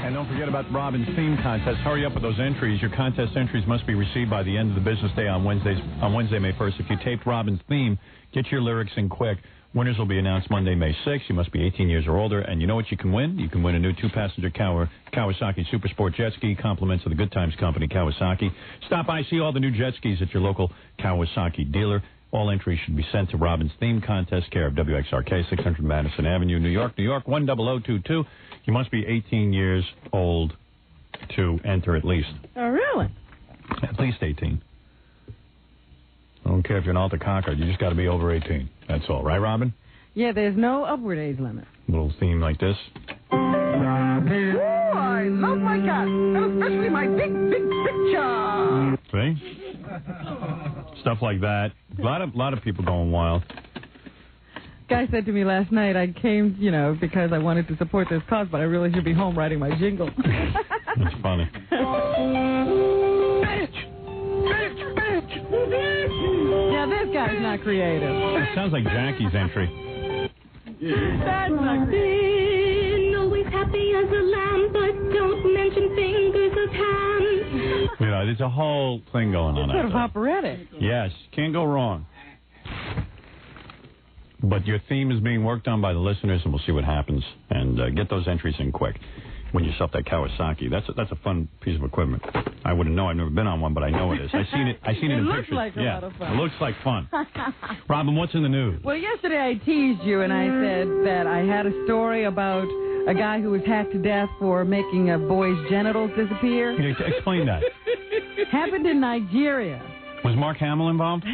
And don't forget about Robin's theme contest. Hurry up with those entries. Your contest entries must be received by the end of the business day on Wednesday, May 1st. If you taped Robin's theme, get your lyrics in quick. Winners will be announced Monday, May 6th. You must be 18 years or older. And you know what you can win? You can win a new 2-passenger Kawasaki Super Sport jet ski, compliments of the Good Times Company, Kawasaki. Stop by, see all the new jet skis at your local Kawasaki dealer. All entries should be sent to Robin's theme contest, care of WXRK, 600 Madison Avenue, New York, 10022. You must be 18 years old to enter at least. Oh, really? At least 18. I don't care if you're an alta cocker. You just got to be over 18. That's all. Right, Robin? Yeah, there's no upward age limit. Little theme like this. Oh, I love my cat, and especially my big picture. See? Stuff like that. A lot of people going wild. Guy said to me last night, I came, because I wanted to support this cause, but I really should be home writing my jingle. That's funny. Yeah, this guy's not creative. It sounds like Jackie's entry. That's not creative. Always happy as a lamb, but don't mention fingers of ham. There's a whole thing going on. It's sort of operatic. Yes, can't go wrong. But your theme is being worked on by the listeners, and we'll see what happens. And get those entries in quick. When you yourself that Kawasaki, that's a fun piece of equipment. I wouldn't know. I've never been on one, but I know it is. I seen it in pictures. It looks like a lot of fun. It looks like fun. Robin, what's in the news? Well, yesterday I teased you, and I said that I had a story about a guy who was hacked to death for making a boy's genitals disappear. Explain that. Happened in Nigeria. Was Mark Hamill involved?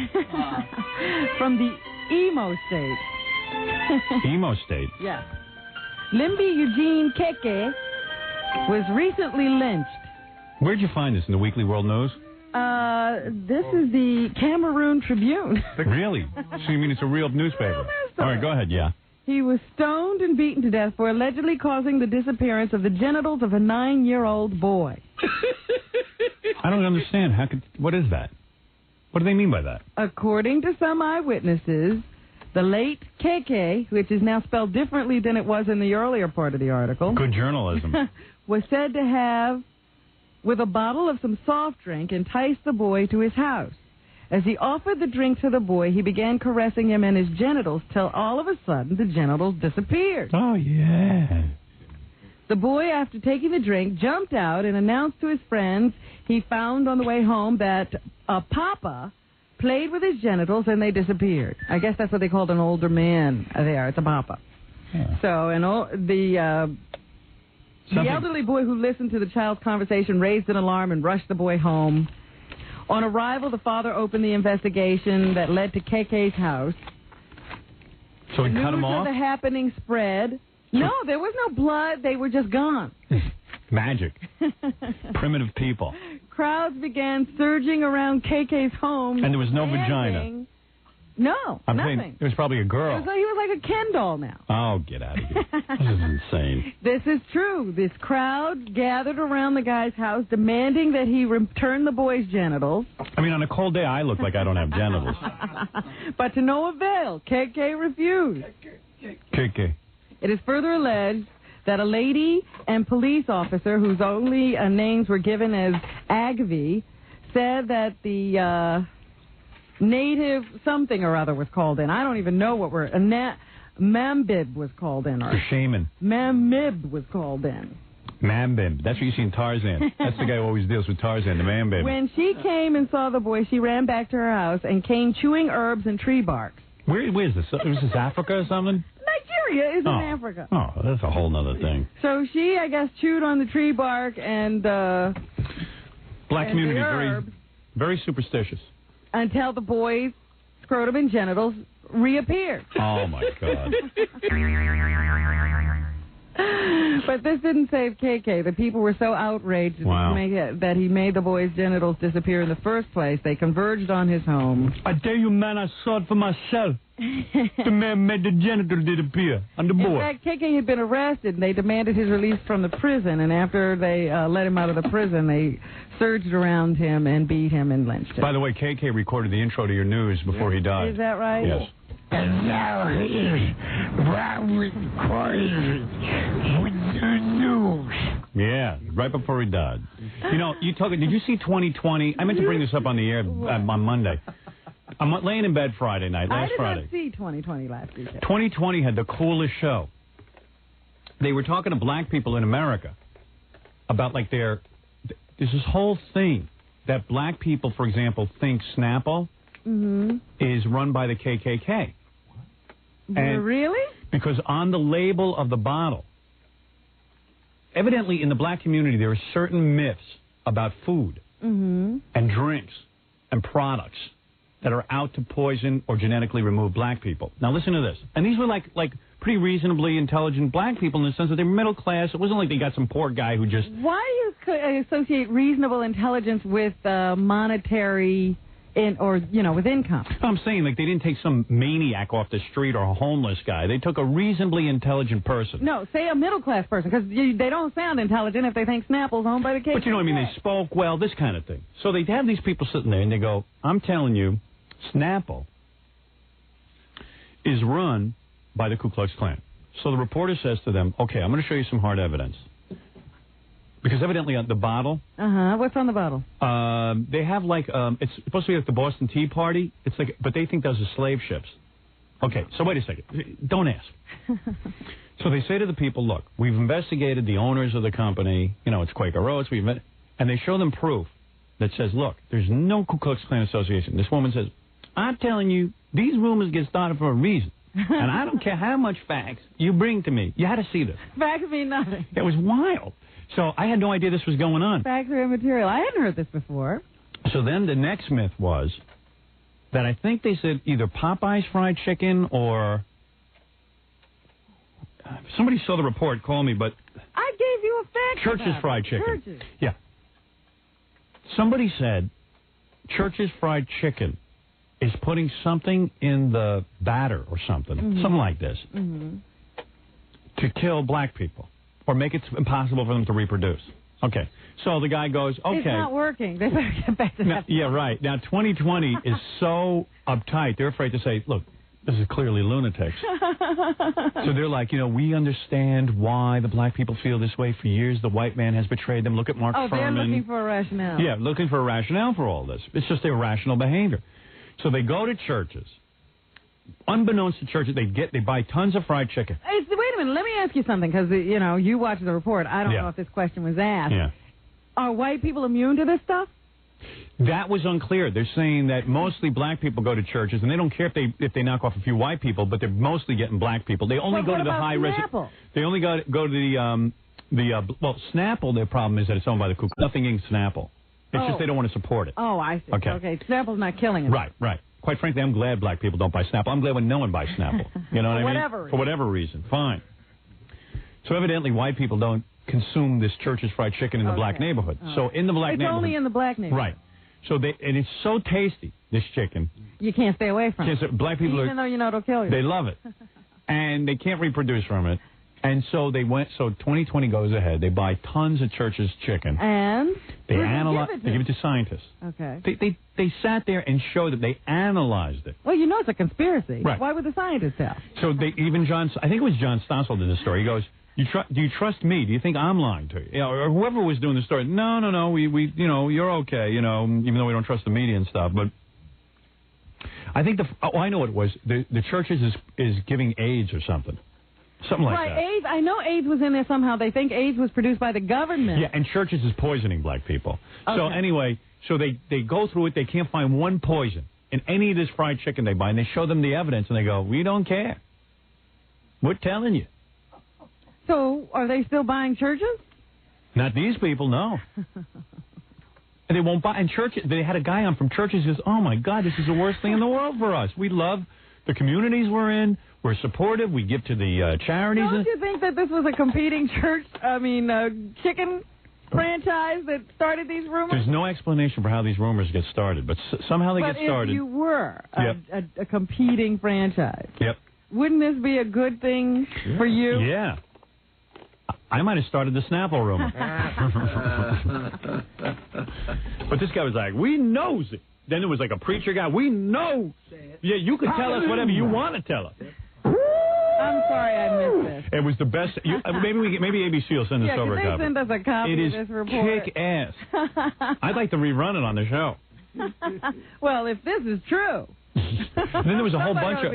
From the emo state. Emo state? Yeah. Limbi Eugene Keke was recently lynched. Where'd you find this? In the Weekly World News? This is the Cameroon Tribune. Really? So you mean it's a real newspaper? All right, go ahead, yeah. He was stoned and beaten to death for allegedly causing the disappearance of the genitals of a 9-year-old boy. I don't understand. What is that? What do they mean by that? According to some eyewitnesses, the late KK, which is now spelled differently than it was in the earlier part of the article. Good journalism. Was said to have, with a bottle of some soft drink, enticed the boy to his house. As he offered the drink to the boy, he began caressing him and his genitals till all of a sudden the genitals disappeared. Oh, yeah. The boy, after taking the drink, jumped out and announced to his friends he found on the way home that a papa played with his genitals and they disappeared. I guess that's what they called an older man there. It's a papa. Yeah. So, the elderly boy who listened to the child's conversation raised an alarm and rushed the boy home. On arrival, the father opened the investigation that led to KK's house. So he cut him off? The news of the happening spread. No, there was no blood. They were just gone. Magic. Primitive people. Crowds began surging around KK's home. And there was no vagina? No, nothing. It was probably a girl. He was like a Ken doll now. Oh, get out of here. This is insane. This is true. This crowd gathered around the guy's house demanding that he return the boy's genitals. I mean, on a cold day, I look like I don't have genitals. But to no avail. KK refused. KK. It is further alleged that a lady and police officer whose only names were given as Agvi said that the native something or other was called in. I don't even know what word. Mambib was called in. The shaman. Mambib was called in. Mambib. That's what you see in Tarzan. That's the guy who always deals with Tarzan, the Mambib. When she came and saw the boy, she ran back to her house and came chewing herbs and tree barks. Where is this? Is this Africa or something? Nigeria is in Africa. Oh, that's a whole other thing. So she, I guess, chewed on the tree bark and black community very, very superstitious. Until the boy's scrotum and genitals reappeared. Oh my God! But this didn't save KK. The people were so outraged that he made the boy's genitals disappear in the first place. They converged on his home. I tell you, man, I saw it for myself. The man made the genitals disappear on the boy. In fact, KK had been arrested, and they demanded his release from the prison. And after they let him out of the prison, they surged around him and beat him and lynched him. By the way, KK recorded the intro to your news before he died. Is that right? Yes. And now here's Robin Corey with the news. Yeah, right before he died. You know, did you see 2020? I meant to bring this up on the air on Monday. I'm laying in bed Friday night, last Friday. I did not see 2020 last weekend. 2020 had the coolest show. They were talking to black people in America about, like, there's this whole thing that black people, for example, think Snapple is run by the KKK. And really? Because on the label of the bottle, evidently in the black community, there are certain myths about food and drinks and products that are out to poison or genetically remove black people. Now listen to this. And these were like pretty reasonably intelligent black people in the sense that they were middle class. It wasn't like they got some poor guy who just... Why do you associate reasonable intelligence with monetary... with income? I'm saying, like, they didn't take some maniac off the street or a homeless guy. They took a reasonably intelligent person. No, say a middle-class person, because they don't sound intelligent if they think Snapple's owned by the KKK. But you know what I mean? They spoke well, this kind of thing. So they'd have these people sitting there, and they go, I'm telling you, Snapple is run by the Ku Klux Klan. So the reporter says to them, okay, I'm going to show you some hard evidence. Because evidently on the bottle... What's on the bottle? They have like... it's supposed to be like the Boston Tea Party. It's like, but they think those are slave ships. Okay, so wait a second. Don't ask. So they say to the people, look, we've investigated the owners of the company. You know, it's Quaker Oats. And they show them proof that says, look, there's no Ku Klux Klan association. This woman says, I'm telling you, these rumors get started for a reason. And I don't care how much facts you bring to me. You had to see this. Facts mean nothing. It was wild. So I had no idea this was going on. Facts are immaterial. I hadn't heard this before. So then the next myth was that I think they said either Popeye's fried chicken or... somebody saw the report, call me, but... I gave you a fact. Church's fried chicken. Church's. Yeah. Somebody said Church's fried chicken is putting something in the batter or something, something like this, to kill black people or make it impossible for them to reproduce. Okay. So the guy goes, okay. It's not working. They better get back to that. Yeah, right. Now, 2020 is so uptight, they're afraid to say, look, this is clearly lunatics. So they're like, we understand why the black people feel this way. For years, the white man has betrayed them. Look at Mark Furman. They're looking for a rationale. Yeah, looking for a rationale for all this. It's just irrational behavior. So they go to churches. Unbeknownst to churches, they buy tons of fried chicken. Wait a minute. Let me ask you something, because, you watched the report. I don't know if this question was asked. Yeah. Are white people immune to this stuff? That was unclear. They're saying that mostly black people go to churches, and they don't care if they knock off a few white people, but they're mostly getting black people. They only go to the high risk. They only go to the Snapple. Their problem is that it's owned by the Ku Klux. Nothing in Snapple. It's just they don't want to support it. Oh, I see. Okay. Snapple's not killing it. Right. Quite frankly, I'm glad black people don't buy Snapple. I'm glad when no one buys Snapple. You know what I mean? For whatever reason. Fine. So evidently, white people don't consume this Church's fried chicken in the black neighborhood. So in the black neighborhood. It's only in the black neighborhood. Right. So and it's so tasty, this chicken. You can't stay away from it. Black people Even though it'll kill you. They love it. And they can't reproduce from it. And so they 2020 goes ahead. They buy tons of Church's chicken. And? They analyze. They give it to scientists. Okay. They sat there and showed that they analyzed it. Well, it's a conspiracy. Right. Why would the scientists tell? So I think it was John Stossel did the story. He goes, do you trust me? Do you think I'm lying to you? Or whoever was doing the story. No. We you're okay. Even though we don't trust the media and stuff. But I think I know what it was. The churches is giving AIDS or something. Something like that. AIDS. I know AIDS was in there somehow. They think AIDS was produced by the government. Yeah, and churches is poisoning black people. Okay. So anyway, they go through it. They can't find one poison in any of this fried chicken they buy, and they show them the evidence, and they go, we don't care. We're telling you. So are they still buying churches? Not these people, no. And they won't buy. And churches, they had a guy on from churches who says, oh, my God, this is the worst thing in the world for us. We love the communities we're in. We're supportive. We give to the charities. Don't you think that this was a competing chicken franchise that started these rumors? There's no explanation for how these rumors get started, but somehow they get started. But if you were a competing franchise, wouldn't this be a good thing for you? Yeah. I might have started the Snapple rumor. But this guy was like, we knows it. Then there was like a preacher guy. We know. Yeah, you can tell us whatever you want to tell us. I'm sorry I missed this. It was the best. Maybe ABC will send us over a copy. Send us a copy of this report. It is kick-ass. I'd like to rerun it on the show. Well, if this is true. And then there was a whole bunch of...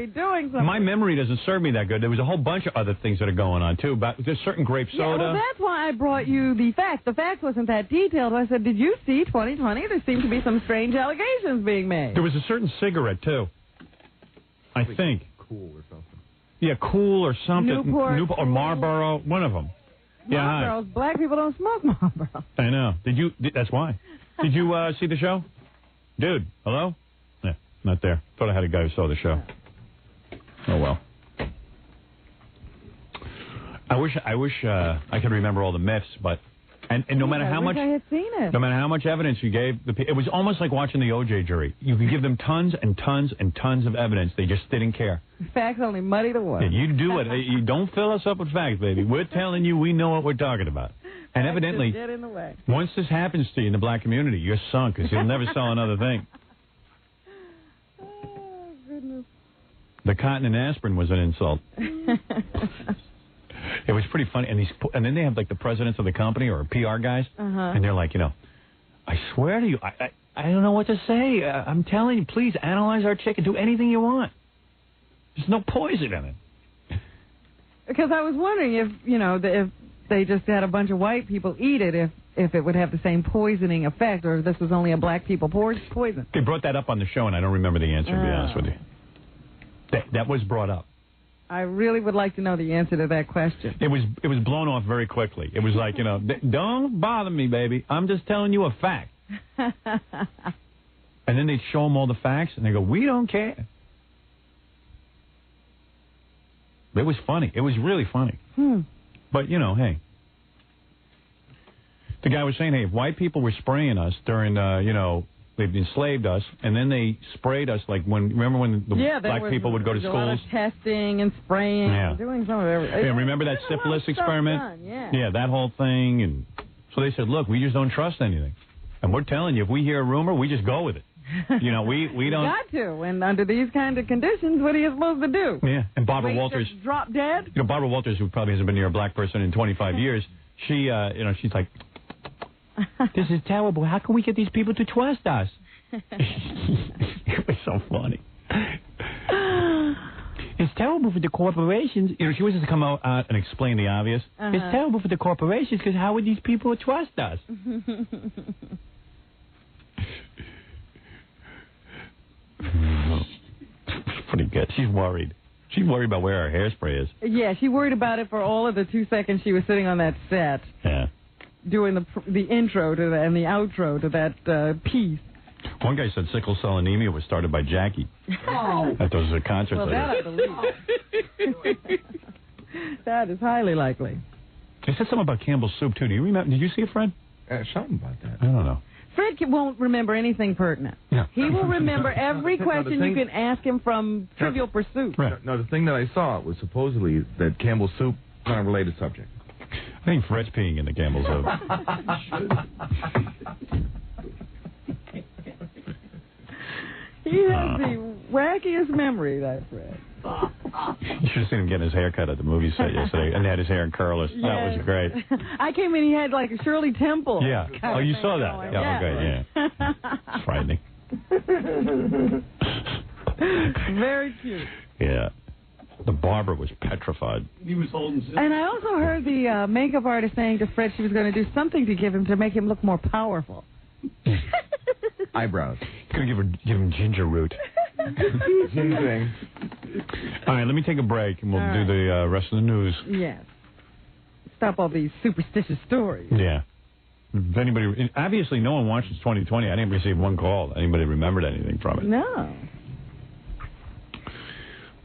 My memory doesn't serve me that good. There was a whole bunch of other things that are going on, too. There's certain grape soda. Yeah, well, that's why I brought you the facts. The facts wasn't that detailed. I said, did you see 2020? There seemed to be some strange allegations being made. There was a certain cigarette, too. I think. Cool or something. Yeah, Cool or something. Newport or Marlboro. One of them. Marlboros. Yeah, black people don't smoke Marlboro. I know. That's why. Did you see the show? Dude, hello? Yeah, not there. Thought I had a guy who saw the show. Oh, well. I wish I could remember all the myths, but... And no matter how much... I had seen it. No matter how much evidence you gave... It was almost like watching the O.J. jury. You could give them tons and tons and tons of evidence. They just didn't care. Facts only muddy the water. Yeah, you do it. You don't fill us up with facts, baby. We're telling you we know what we're talking about. And evidently, get in the way. Once this happens to you in the black community, you're sunk because you'll never sell another thing. Oh, goodness. The cotton and aspirin was an insult. It was pretty funny. And then they have like the presidents of the company or PR guys, and they're like, I swear to you, I don't know what to say. I'm telling you, please analyze our chicken. Do anything you want. There's no poison in it. Because I was wondering if they just had a bunch of white people eat it, if it would have the same poisoning effect, or if this was only a black people poison. They brought that up on the show, and I don't remember the answer, to be honest with you. That was brought up. I really would like to know the answer to that question. It was blown off very quickly. It was like, don't bother me, baby. I'm just telling you a fact. And then they'd show them all the facts, and they go, we don't care. It was funny. It was really funny. But, hey. The guy was saying, hey, if white people were spraying us during, they've enslaved us, and then they sprayed us, like remember when the black people would go to schools? A lot of testing and spraying and doing some of everything. Yeah, remember that syphilis experiment? Yeah, that whole thing. And so they said, look, we just don't trust anything. And we're telling you, if we hear a rumor, we just go with it. We don't... Got to. And under these kind of conditions, what are you supposed to do? Yeah. And Barbara Walters... Just drop dead? Barbara Walters, who probably hasn't been near a black person in 25 years, she, she's like, this is terrible. How can we get these people to trust us? It was so funny. It's terrible for the corporations. She was to come out and explain the obvious. It's terrible for the corporations because how would these people trust us? Pretty good. She's worried. She's worried about where her hairspray is. Yeah, she worried about it for all of the 2 seconds she was sitting on that set. Yeah. Doing the intro to that and the outro to that piece. One guy said sickle cell anemia was started by Jackie. Oh. At those concerts. Well, that I believe. That is highly likely. They said something about Campbell's soup, too. Do you remember? Did you see it, Fred? Something about that. I don't know. Fred won't remember anything pertinent. Yeah. He will remember every question you can ask him from Trivial Pursuit. Right. No, the thing that I saw was supposedly that Campbell's soup is not a related subject. I think Fred's peeing in the Campbell's soup. He has the wackiest memory, that Fred. You should have seen him getting his hair cut at the movie set yesterday, and he had his hair in curlers. Yes. That was great. I came in, he had like a Shirley Temple. Yeah. Oh, you saw that? Yeah, okay, yeah. Frightening. Very cute. Yeah. The barber was petrified. He was holding... And I also heard the makeup artist saying to Fred she was going to do something to make him look more powerful. Eyebrows. Going to give him ginger root. Same. All right, let me take a break, and we'll do the rest of the news. Yes. Stop all these superstitious stories. Yeah. If anybody... Obviously, no one watches 2020. I didn't receive one call. Anybody remembered anything from it? No.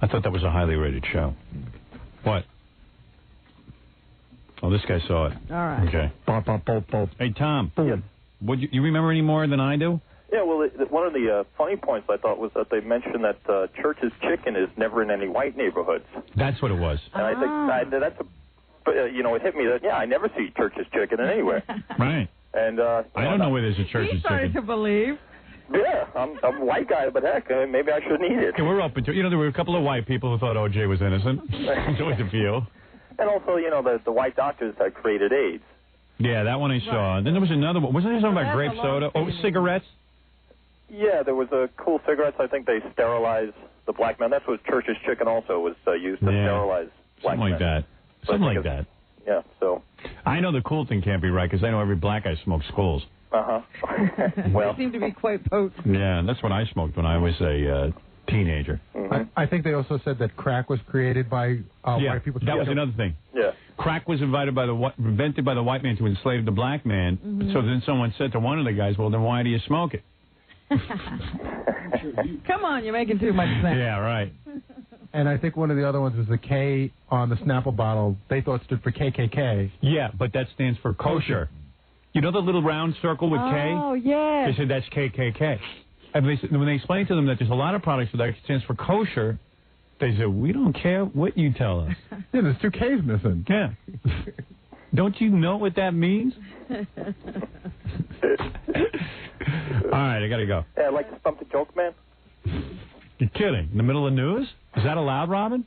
I thought that was a highly rated show. What? Oh, this guy saw it. All right. Okay. Hey, Tom. Yes. You remember any more than I do? Yeah, well, one of the funny points I thought was that they mentioned that Church's Chicken is never in any white neighborhoods. That's what it was. And I think that's it hit me that, I never see Church's Chicken anywhere. Right. And I don't know where there's a Church's Chicken. He started to believe. Yeah, I'm a white guy, but heck, maybe I shouldn't eat it. And we're open to. There were a couple of white people who thought O.J. was innocent. There's always a few. And also, the white doctors that created AIDS. Yeah, that one I saw. And then there was another one. Wasn't there something about grape soda? Oh, cigarettes? Yeah, there was a Cool Cigarettes. I think they sterilized the black men. That's what Church's Chicken also was used to sterilize black men. Something like that. Something like that. Yeah, so. I know the cool thing can't be right because I know every black guy smokes schools. Uh-huh. Well. They seem to be quite potent. Yeah, that's what I smoked when I was a teenager. Mm-hmm. I think they also said that crack was created by white people. That was another thing. Yeah. Crack was invented by the white man to enslave the black man. Mm-hmm. So then someone said to one of the guys, well, then why do you smoke it? Come on, you're making too much sense. Yeah, right. And I think one of the other ones was the K on the Snapple bottle. They thought stood for KKK. Yeah, but that stands for kosher. You know the little round circle with K? Oh, yeah. They said that's KKK. And when they explained to them that there's a lot of products that stands for kosher, they said, we don't care what you tell us. Yeah, there's 2 Ks missing. Yeah. Don't you know what that means? All right, I got to go. Yeah, I'd like to stump the joke, man. You're kidding. In the middle of news? Is that allowed, Robin?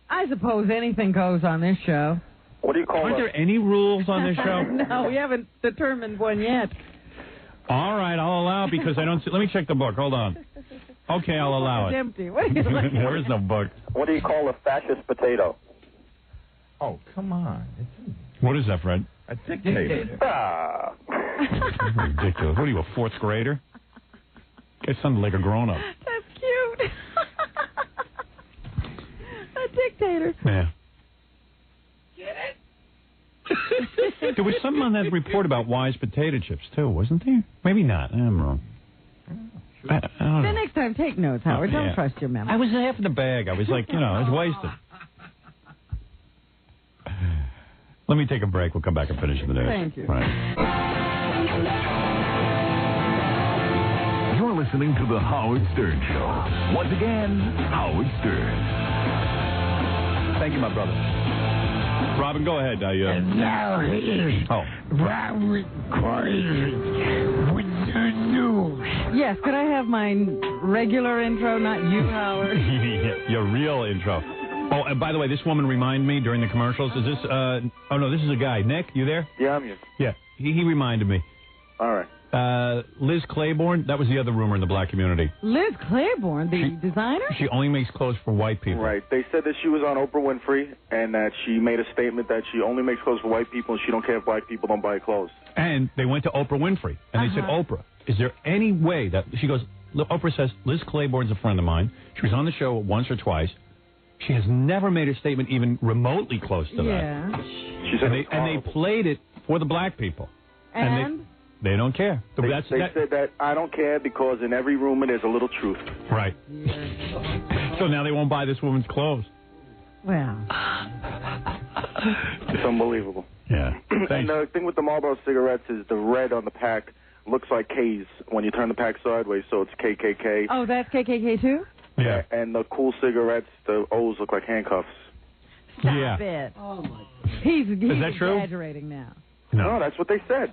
I suppose anything goes on this show. What do you call Aren't there any rules on this show? No, we haven't determined one yet. All right, I'll allow it because I don't see. Let me check the book. Hold on. Okay, I'll allow It's it. empty. What are you looking There is no book. What do you call a fascist potato? Oh, come on. What is that, Fred? A dictator. Ah. Ridiculous. What are you, a 4th grader? It sounded like a grown-up. That's cute. A dictator. Yeah. There was something on that report about Wise potato chips, too, wasn't there? Maybe not. I'm wrong. I don't know. The next time, take notes, Howard. Yeah. Don't trust your memory. I was half in the bag. I was like, I was wasted. Let me take a break. We'll come back and finish the news. Thank you. Right. You're listening to The Howard Stern Show. Once again, Howard Stern. Thank you, my brother. Robin, go ahead. And now here's Robert Corey with the news. Yes, could I have my regular intro, not you, Howard? Your real intro. Oh, and by the way, this woman reminded me during the commercials. Is this, oh no, this is a guy. Nick, you there? Yeah, I'm here. Yeah, he reminded me. All right. Liz Claiborne, that was the other rumor in the black community. Liz Claiborne, the designer? She only makes clothes for white people. Right. They said that she was on Oprah Winfrey and that she made a statement that she only makes clothes for white people and she don't care if black people don't buy clothes. And they went to Oprah Winfrey, and they said, Oprah, is there any way that... She goes, Oprah says, Liz Claiborne's a friend of mine. She was on the show once or twice. She has never made a statement even remotely close to that. Yeah. She said And they played it for the black people. And they don't care. They said that I don't care because in every rumor there's a little truth. Right. So now they won't buy this woman's clothes. Well. It's unbelievable. Yeah. And the thing with the Marlboro cigarettes is the red on the pack looks like K's when you turn the pack sideways, so it's KKK. Oh, that's KKK too? Yeah. And the cool cigarettes, the O's look like handcuffs. Stop it. Oh, my God. He's Is that true? exaggerating now. No, that's what they said.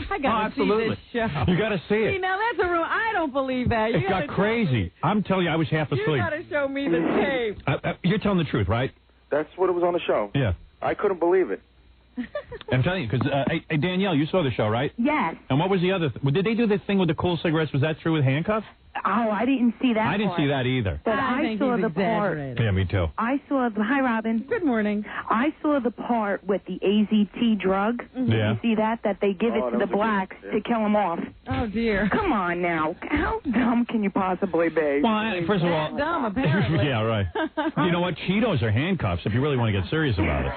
I got to see this show. You got to see it. See, now that's a rumor. I don't believe that. It got crazy. I'm telling you, I was half asleep. You got to show me the tape. You're telling the truth, right? That's what it was on the show. Yeah. I couldn't believe it. I'm telling you, because, hey, Danielle, you saw the show, right? Yes. And what was the other Did they do the thing with the cool cigarettes? Was that true with handcuffs? Oh, I didn't see that. I didn't see that either. But I saw the part. Yeah, me too. I saw the. Hi, Robin. Good morning. I saw the part with the AZT drug. Yeah. You see that they give it to the blacks to kill them off. Oh dear. Come on now. How dumb can you possibly be? Well, first of all, dumb apparently. Yeah, right. You know what? Cheetos are handcuffs. If you really want to get serious about it,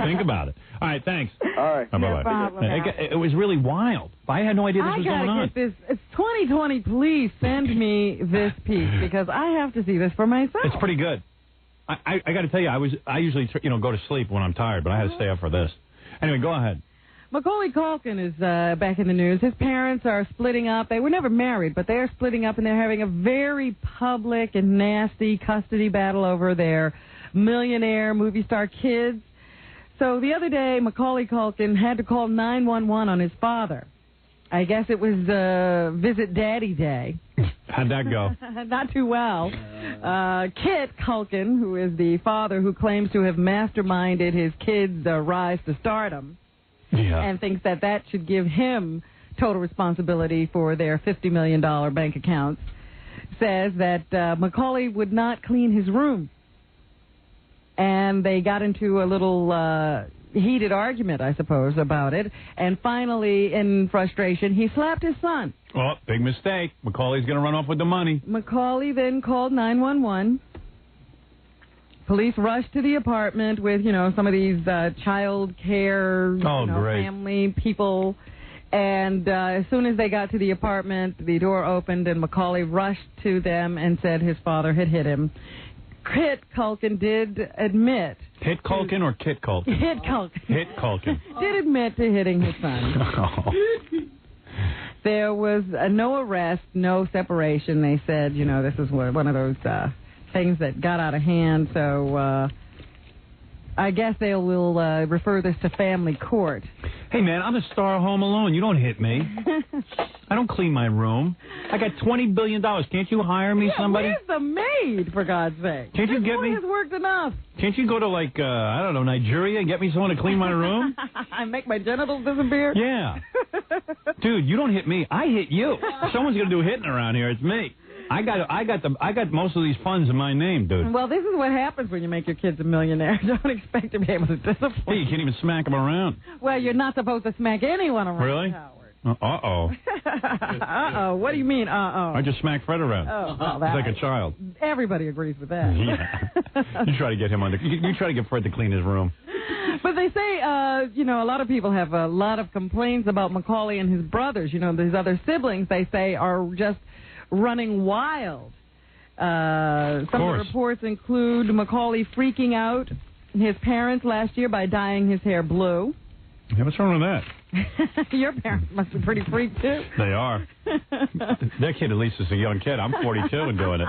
think about it. All right, thanks. All right. Bye-bye. No problem. It was really wild. I had no idea this was going on. I gotta get this. It's 2020. Please send me this piece because I have to see this for myself. It's pretty good. I got to tell you, I usually go to sleep when I'm tired, but I had to stay up for this. Anyway, go ahead. Macaulay Culkin is back in the news. His parents are splitting up. They were never married, but they are splitting up, and they're having a very public and nasty custody battle over their millionaire movie star kids. So the other day, Macaulay Culkin had to call 911 on his father. I guess it was Visit Daddy Day. How'd that go? Not too well. Kit Culkin, who is the father who claims to have masterminded his kids' rise to stardom, and thinks that should give him total responsibility for their $50 million bank accounts, says that Macaulay would not clean his room. And they got into a little heated argument, I suppose, about it. And finally, in frustration, he slapped his son. Oh, big mistake. Macaulay's going to run off with the money. Macaulay then called 911. Police rushed to the apartment with, some of these child care, family people. And as soon as they got to the apartment, the door opened and Macaulay rushed to them and said his father had hit him. Kit Culkin did admit. Hit Culkin or Kit Culkin? Hit Culkin. Hit Culkin. Did admit to hitting his son. There was no arrest, no separation. They said, this is one of those things that got out of hand. So I guess they will refer this to family court. Hey, man, I'm a star of Home Alone. You don't hit me. I don't clean my room. I got $20 billion. Can't you hire me somebody? Where's the maid, for God's sake? Can't you get me? This has worked enough. Can't you go to, Nigeria and get me someone to clean my room? I make my genitals disappear? Yeah. Dude, you don't hit me. I hit you. If someone's going to do hitting around here, it's me. I got most of these funds in my name, dude. Well, this is what happens when you make your kids a millionaire. Don't expect to be able to discipline. Hey, you can't even smack them around. Well, you're not supposed to smack anyone around. Really? Howard. Uh-oh. Uh-oh. What do you mean, uh-oh? I just smacked Fred around. Oh, well, he's like a child. Everybody agrees with that. Yeah. You try to get him under. You try to get Fred to clean his room. But they say, a lot of people have a lot of complaints about Macaulay and his brothers. These other siblings, they say, are just running wild. Some of the reports include Macaulay freaking out his parents last year by dyeing his hair blue. Yeah, what's wrong with that? Your parents must be pretty freaked, too. They are. That kid at least is a young kid. I'm 42 and doing it.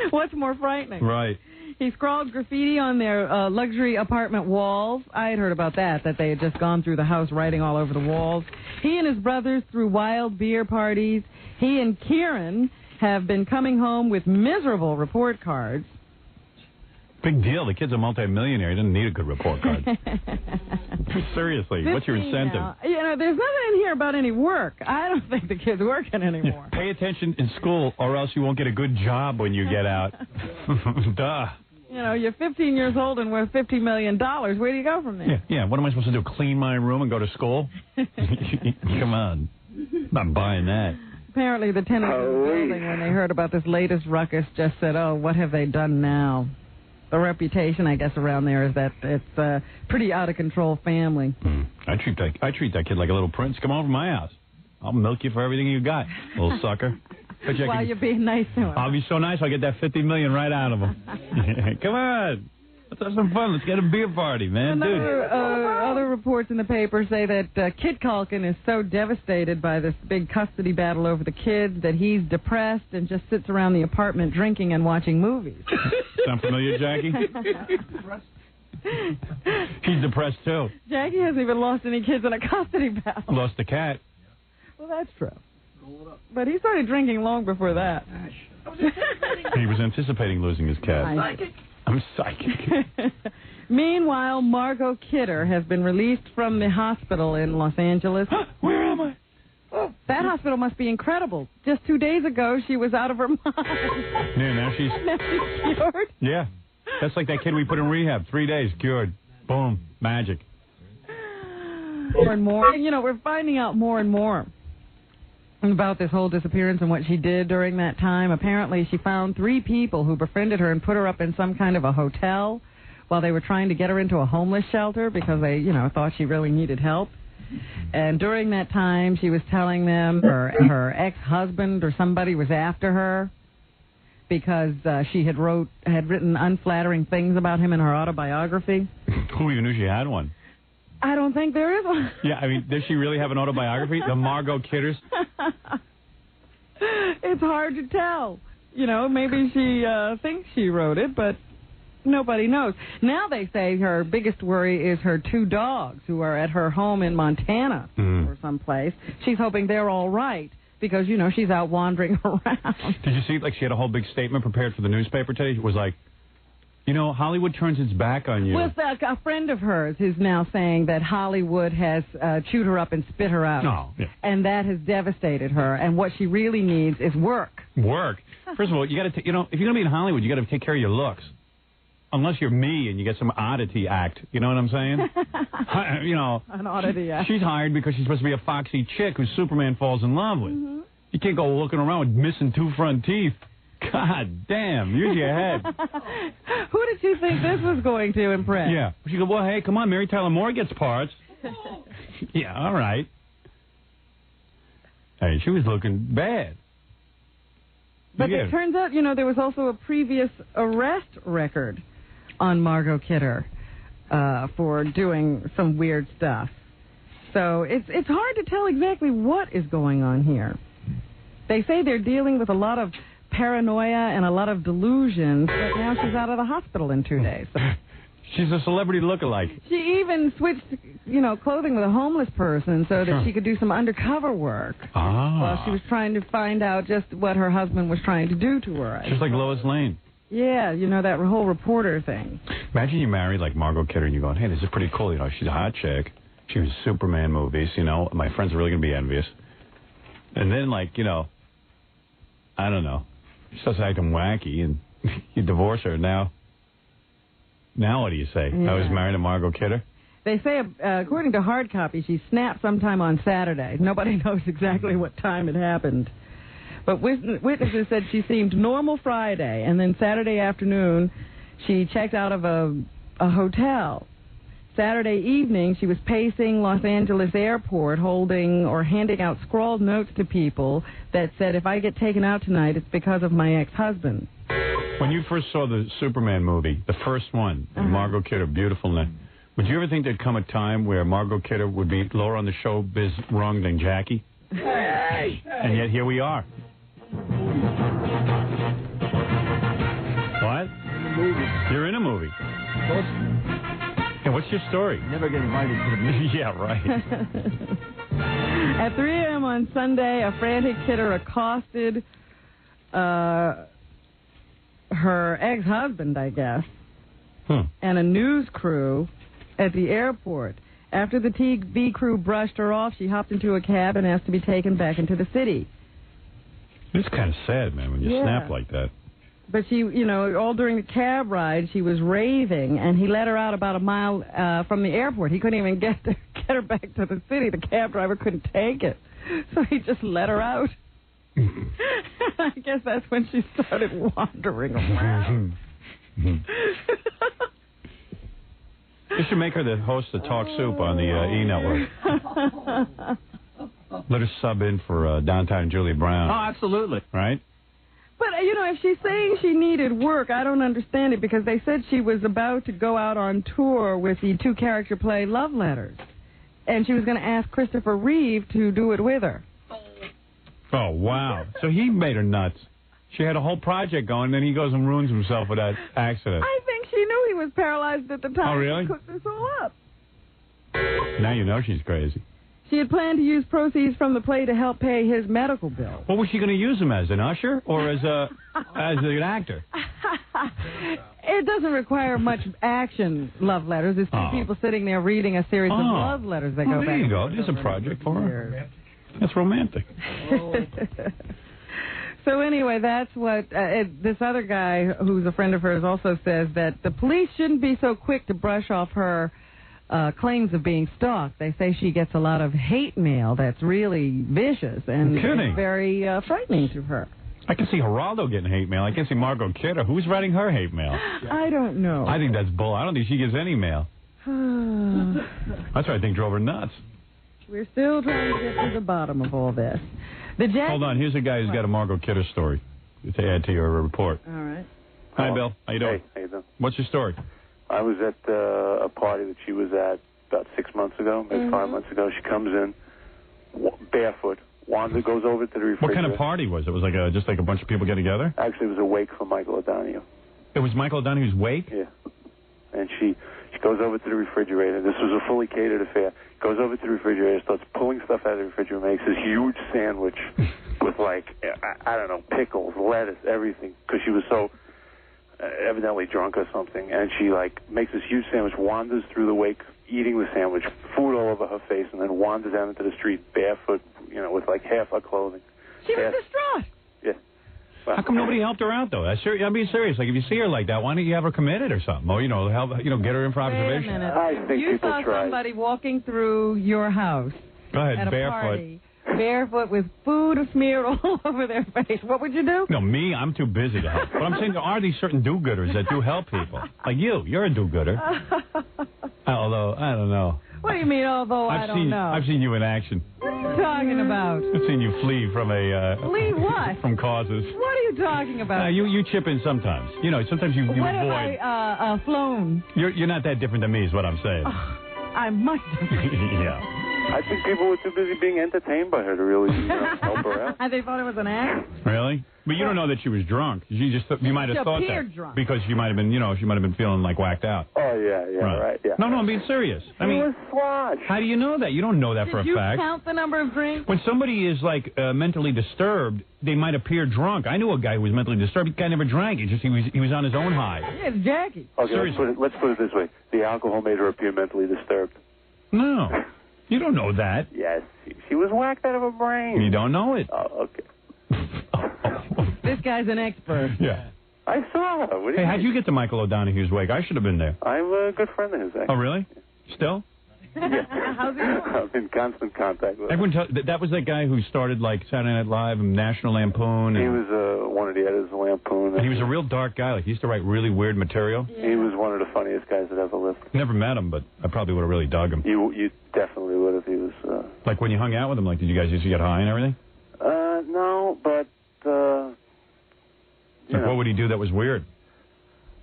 What's more frightening? Right. He scrawled graffiti on their luxury apartment walls. I had heard about that they had just gone through the house writing all over the walls. He and his brothers threw wild beer parties. He and Kieran have been coming home with miserable report cards. Big deal. The kid's a multimillionaire. He doesn't need a good report card. Seriously, what's your incentive? There's nothing in here about any work. I don't think the kid's working anymore. Pay attention in school or else you won't get a good job when you get out. Duh. You're 15 years old and worth $50 million. Where do you go from there? Yeah. What am I supposed to do, clean my room and go to school? Come on. I'm not buying that. Apparently the tenants in the building, when they heard about this latest ruckus, just said, oh, what have they done now? The reputation, I guess, around there is that it's a pretty out-of-control family. I treat that kid like a little prince. Come over to my house. I'll milk you for everything you got, little sucker. While you're being nice to him. I'll be so nice I'll get that $50 million right out of him. Come on. Let's have some fun. Let's get a beer party, man. Other reports in the paper say that Kit Culkin is so devastated by this big custody battle over the kids that he's depressed and just sits around the apartment drinking and watching movies. Sound familiar, Jackie? He's depressed, too. Jackie hasn't even lost any kids in a custody battle. Lost a cat. Well, that's true. But he started drinking long before that. He was anticipating losing his cat. I'm psychic. Meanwhile, Margot Kidder has been released from the hospital in Los Angeles. Where am I? That hospital must be incredible. Just 2 days ago, she was out of her mind. Yeah, now she's cured. Yeah. That's like that kid we put in rehab. 3 days, cured. Boom. Magic. More and more. We're finding out more and more about this whole disappearance and what she did during that time. Apparently, she found 3 people who befriended her and put her up in some kind of a hotel while they were trying to get her into a homeless shelter because they, thought she really needed help. And during that time, she was telling them her ex-husband or somebody was after her because she had written unflattering things about him in her autobiography. Who even knew she had one? I don't think there is one. Yeah, I mean, does she really have an autobiography? The Margot Kidders? It's hard to tell. Maybe she thinks she wrote it, but nobody knows. Now they say her biggest worry is her 2 dogs who are at her home in Montana or someplace. She's hoping they're all right because, you know, she's out wandering around. Did you see, like, she had a whole big statement prepared for the newspaper today? It was like, you know, Hollywood turns its back on you. Well, a friend of hers is now saying that Hollywood has chewed her up and spit her out. No. Yeah. And that has devastated her. And what she really needs is work. Work? First of all, you got to, you know, if you're going to be in Hollywood, you got to take care of your looks. Unless you're me and you get some oddity act. You know what I'm saying? You know. An oddity act. She's hired because she's supposed to be a foxy chick who Superman falls in love with. Mm-hmm. You can't go looking around with missing 2 front teeth. God damn, use your head. Who did you think this was going to impress? Yeah. She go, well, hey, come on, Mary Tyler Moore gets parts. Yeah, all right. Hey, she was looking bad. But it turns out, you know, there was also a previous arrest record on Margot Kidder for doing some weird stuff. So it's hard to tell exactly what is going on here. They say they're dealing with a lot of paranoia and a lot of delusions, but now she's out of the hospital in 2 days. She's a celebrity look-alike. She even switched, you know, clothing with a homeless person so that she could do some undercover work while she was trying to find out just what her husband was trying to do to her. Just like Lois Lane. Yeah, you know, that whole reporter thing. Imagine you married like Margot Kidder and you're going, hey, this is pretty cool. You know, she's a hot chick. She was Superman movies, you know. My friends are really going to be envious. And then, like, you know, I don't know. She starts acting wacky and you divorce her. Now what do you say? Yeah. I was married to Margot Kidder? They say, according to hard copy, she snapped sometime on Saturday. Nobody knows exactly what time it happened. But witnesses said she seemed normal Friday, and then Saturday afternoon she checked out of a hotel. Saturday evening she was pacing Los Angeles airport holding or handing out scrawled notes to people that said, if I get taken out tonight, it's because of my ex-husband. When you first saw the Superman movie, the first one, Margot Kidder, beautiful, would you ever think there'd come a time where Margot Kidder would be lower on the showbiz rung than Jackie? Hey! And yet here we are. What? You're in a movie. And what's your story? Never get invited to the movie. Yeah, right. At 3 a.m. on Sunday, a frantic Kidder accosted her ex-husband, I guess, and a news crew at the airport. After the TV crew brushed her off, she hopped into a cab and asked to be taken back into the city. It's kind of sad, man, when you snap like that. But she, you know, all during the cab ride, she was raving, and he let her out about a mile from the airport. He couldn't even get her back to the city. The cab driver couldn't take it, so he just let her out. I guess that's when she started wandering around. You should make her the host of Talk Soup on the E! Network. Let her sub in for Downtown Julia Brown. Oh, absolutely. Right? But, you know, if she's saying she needed work, I don't understand it, because they said she was about to go out on tour with the 2-character play Love Letters. And she was going to ask Christopher Reeve to do it with her. Oh, wow. So he made her nuts. She had a whole project going, and then he goes and ruins himself with that accident. I think she knew he was paralyzed at the time. Oh, really? She cooked this all up. Now you know she's crazy. She had planned to use proceeds from the play to help pay his medical bill. What was she going to use him as, an usher or as an actor? It doesn't require much action, Love Letters. It's 2 people sitting there reading a series of love letters that go back. There you go. There's a project for her. That's romantic. So anyway, that's what this other guy, who's a friend of hers, also says, that the police shouldn't be so quick to brush off her claims of being stalked. They say she gets a lot of hate mail that's really vicious and very frightening to her. I can see Geraldo getting hate mail. I can see Margot Kidder. Who's writing her hate mail? I don't know. I think that's bull. I don't think she gets any mail. That's what I think drove her nuts. We're still trying to get to the bottom of all this. Hold on. Here's a guy who's got a Margot Kidder story to add to your report. All right. Hi, Bill. How you doing? Hey, how you doing? What's your story? I was at a party that she was at about 6 months ago, maybe 5 months ago. She comes in barefoot. Wanda goes over to the refrigerator. What kind of party was it? Was it just like a bunch of people getting together? Actually, it was a wake for Michael O'Donoghue. It was Michael O'Donoghue's wake? Yeah. And she goes over to the refrigerator. This was a fully catered affair. Goes over to the refrigerator, starts pulling stuff out of the refrigerator, makes this huge sandwich with like, I don't know, pickles, lettuce, everything, because she was so evidently drunk or something. And she like makes this huge sandwich, wanders through the wake, eating the sandwich, food all over her face, and then wanders out into the street barefoot, with like half her clothing. She was distraught. Yeah. Well, how come nobody helped her out, though? I'm being serious. Like, if you see her like that, why don't you have her committed or something? Or, help, get her in for observation. Wait a minute. I think you saw somebody walking through your house. Go ahead, at a barefoot. Party, barefoot with food smeared all over their face. What would you do? No, me, I'm too busy to help. But I'm saying there are these certain do-gooders that do help people. Like you're a do-gooder. Although, I don't know. What do you mean, although I don't know? I've seen you in action. What are you talking about? I've seen you flee from Flee what? From causes. What are you talking about? You chip in sometimes. Sometimes you what avoid. What have I flown? You're not that different than me is what I'm saying. I'm much different. Yeah. I think people were too busy being entertained by her to really help her out. And they thought it was an act? Really? But you don't know that she was drunk. You might have thought that drunk. because she might have been, she might have been feeling like whacked out. Oh yeah, right, yeah. No, I'm being serious. She was sludge. How do you know that? You don't know that for a fact. Did you count the number of drinks? When somebody is like mentally disturbed, they might appear drunk. I knew a guy who was mentally disturbed. The guy never drank. He was on his own high. Yeah, it's Jackie. Okay, let's put it this way: the alcohol made her appear mentally disturbed. No. You don't know that. Yes, she was whacked out of her brain. You don't know it. Oh, okay. This guy's an expert. Yeah. I saw her. What do you how'd you get to Michael O'Donoghue's wake? I should have been there. I'm a good friend of his, actually. Oh, really? Still? Yeah. How's he doing? I'm in constant contact with him. Everyone that was that guy who started, like, Saturday Night Live and National Lampoon. He was one of the editors of Lampoon. And he was a real dark guy. Like, he used to write really weird material. Yeah. He was one of the funniest guys that ever lived. Never met him, but I probably would have really dug him. You definitely would if he was... Like, when you hung out with him, like, did you guys used to get high and everything? No, but... What would he do that was weird?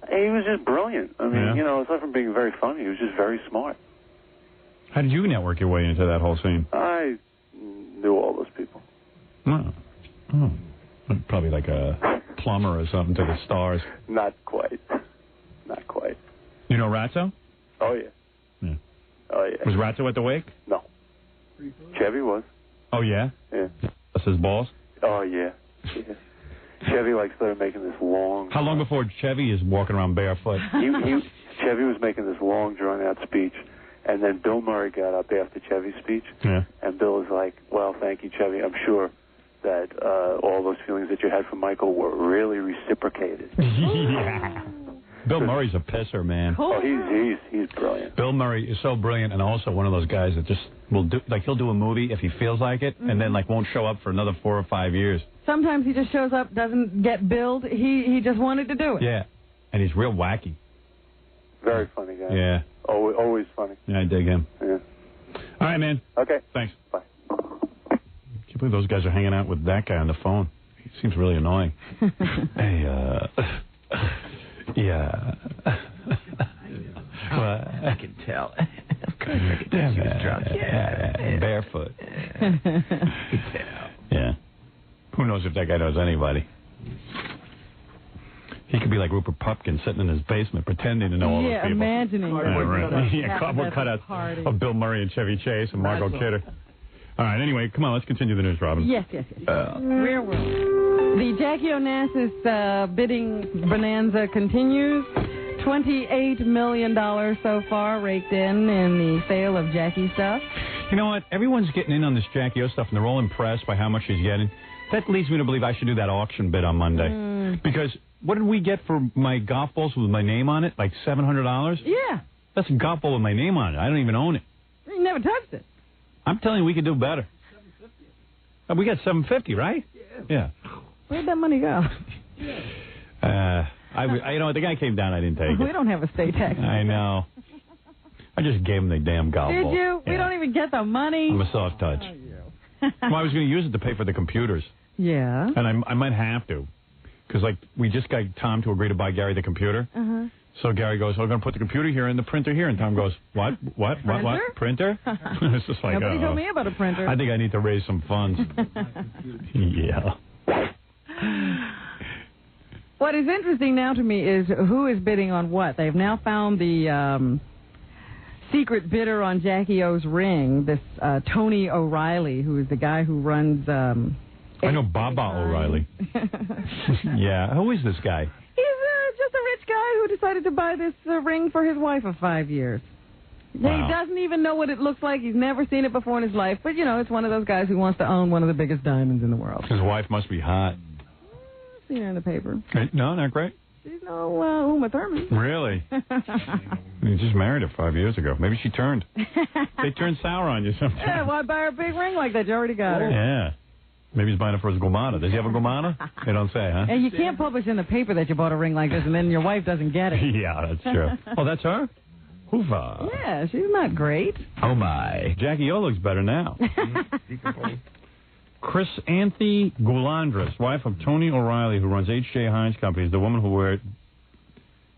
He was just brilliant. I mean, aside from being very funny, he was just very smart. How did you network your way into that whole scene? I knew all those people. Oh. Probably like a plumber or something to the stars. Not quite. You know Ratso? Oh, yeah. Oh, yeah. Was Ratso at the wake? No. Chevy was. Oh, yeah? Yeah. That's his balls? Oh, yeah. Chevy, started making this long... How long before Chevy is walking around barefoot? Chevy was making this long, drawn-out speech, and then Bill Murray got up after Chevy's speech, and Bill was like, well, thank you, Chevy. I'm sure that all those feelings that you had for Michael were really reciprocated. Yeah. Bill Murray's a pisser, man. Oh, he's brilliant. Bill Murray is so brilliant, and also one of those guys that just will do, he'll do a movie if he feels like it, and then, won't show up for another 4 or 5 years. Sometimes he just shows up, doesn't get billed. He just wanted to do it. Yeah, and he's real wacky. Very funny guy. Yeah. Always funny. Yeah, I dig him. Yeah. All right, man. Okay. Thanks. Bye. Can't believe those guys are hanging out with that guy on the phone. He seems really annoying. Hey, yeah. Well, I can tell. Of course I can tell she was drunk. Yeah. Barefoot. Yeah. Who knows if that guy knows anybody? He could be like Rupert Pupkin sitting in his basement pretending to know all those people. Imagining. Cardboard cutouts of Bill Murray and Chevy Chase and Margot Kidder. All right, anyway, come on, let's continue the news, Robin. Yes. Where were we? The Jackie Onassis bidding bonanza continues. $28 million so far raked in the sale of Jackie stuff. You know what? Everyone's getting in on this Jackie O stuff, and they're all impressed by how much she's getting. That leads me to believe I should do that auction bid on Monday. Because what did we get for my golf balls with my name on it? Like $700? Yeah. That's a golf ball with my name on it. I don't even own it. You never touched it. I'm telling you, we could do better. We got $750, right? Yeah. Where'd that money go? You know what? The guy came down. I didn't take it. We don't have a state tax. I know. I just gave him the damn golf ball. Did you? Yeah. We don't even get the money. I'm a soft touch. Well, I was going to use it to pay for the computers. Yeah. And I might have to. Because, we just got Tom to agree to buy Gary the computer. Uh-huh. So Gary goes, we're going to put the computer here and the printer here. And Tom goes, what? Printer? It's just like, nobody told me about a printer. I think I need to raise some funds. Yeah. What is interesting now to me is who is bidding on what. They've now found the secret bidder on Jackie O's ring, this Tony O'Reilly, who is the guy who runs I know Baba O'Reilly. Yeah. Who is this guy? He's just a rich guy who decided to buy this ring for his wife of 5 years. Wow. He doesn't even know what it looks like. He's never seen it before in his life. But, you know, it's one of those guys who wants to own one of the biggest diamonds in the world. His wife must be hot. I've seen her in the paper. No, not great. She's no Uma Thurman. Really? You just married her 5 years ago. Maybe she turned. They turn sour on you sometimes. Yeah, why buy her a big ring like that? You already got her. Yeah. Maybe he's buying it for his gomana. Does he have a gomana? They don't say, huh? And you can't publish in the paper that you bought a ring like this and then your wife doesn't get it. Yeah, that's true. Oh, that's her? Hoover. Yeah, she's not great. Oh, my. Jackie O looks better now. Chris Anthe Goulandras, wife of Tony O'Reilly, who runs H.J. Heinz Company, is the woman who wore